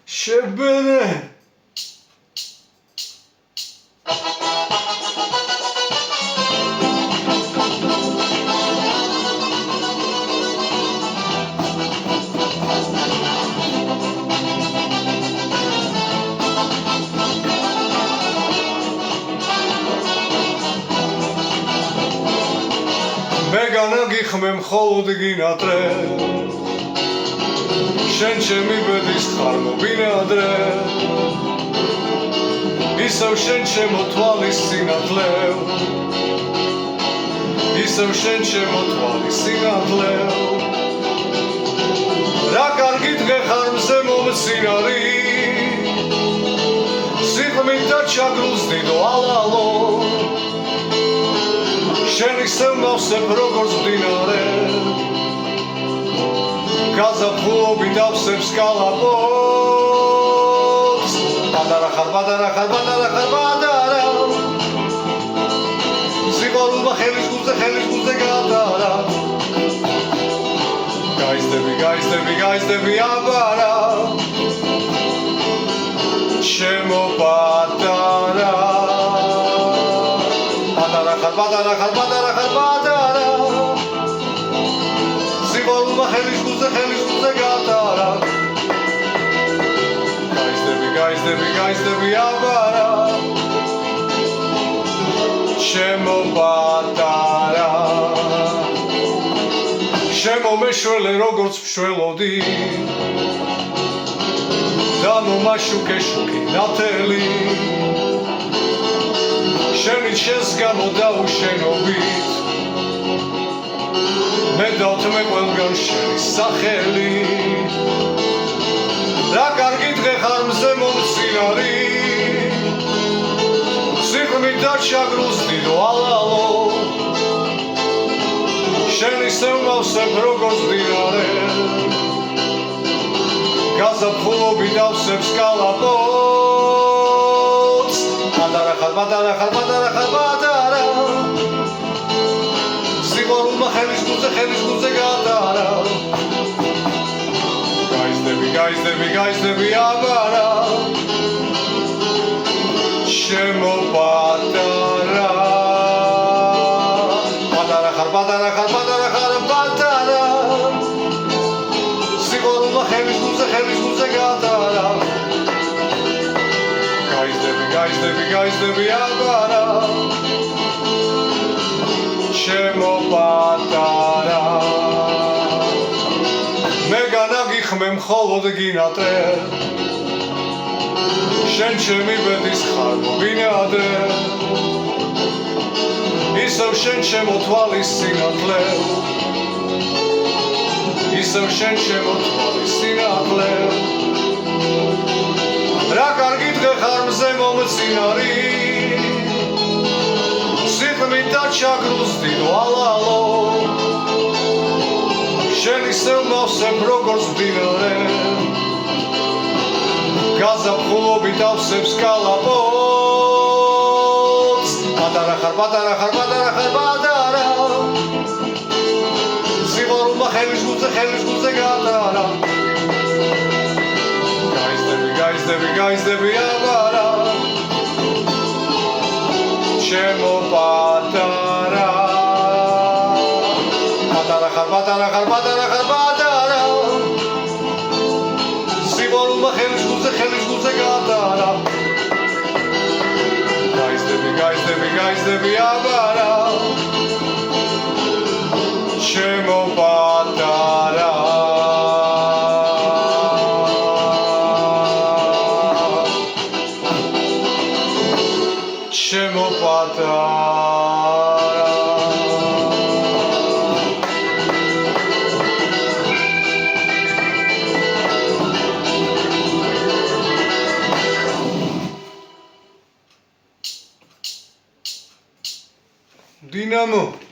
Şebene Megana gixme მხოლოდ გინატრე შენ ჩემი ბედის ხარ მობინადრე ისევ შენ ჩემო თვალის სინათლევ ისევ შენ ჩემო თვალის სინათლევ რა კარგი დღე ხარ მზე მომცინარი სიყმით და ჩაგრულს დიდო ალალო შენ ისევ მოვსებ როგორც მდინარე გაზაფხულობით ავსებს კალაპოტს პატარა ხარ სიყვარულმა ხელის გულზე გადარა გაიზდები აბარა ჩემო პატარა პატარა სიყვარულმა ხელის გულზე გადარა გაიზდები აბარა ჩემო პატარა შემომეშველე როგორც მშველოდი და მომაშუკე შუქი ნათელი შენით შენს გამო დაუშენობით მე დავთმე ყველგან შენი სახელი რა კარგი დღე ხარ მზე მომცინარი სიყმით და ჩაგრულს დიდო ალალო შენ ისევ მოვსებ როგორც მდინარე გაზაფხულობით ავსებს კალაპოტს პატარა ხარ სიყვარულმა ხელის გულზე გადარა გაიზდები აბარა ჩემო პატარა სიყვარულმა ხელის გულზე გადარა გაიზდები აბარა ჩემო პატარა მეგანა გიხმე მხოლოდ გინატრე შენ ჩემი ბედის ხარ მობინადრე ისევ შენ ჩემო თვალის სინათლევ ისევ შენ ჩემო თვალის სინათლევ რა კარგი დღე ხარ მზე მომცინარი სიყმით და ჩაგრულს დიდო ალალო შენ ისევ მოვსებ როგორც მდინარე გაზაფხულობით ავსებს კალაპოტს პატარა ხარ სიყვარულმა ხელის გულზე გადარა გაიზდები აბარა ჩემო პატარა პატარა სიყვარულმა ხელის გულზე გადარა გაიზდები აბარა ჩემო პატარა ჩემო პატარა დინამო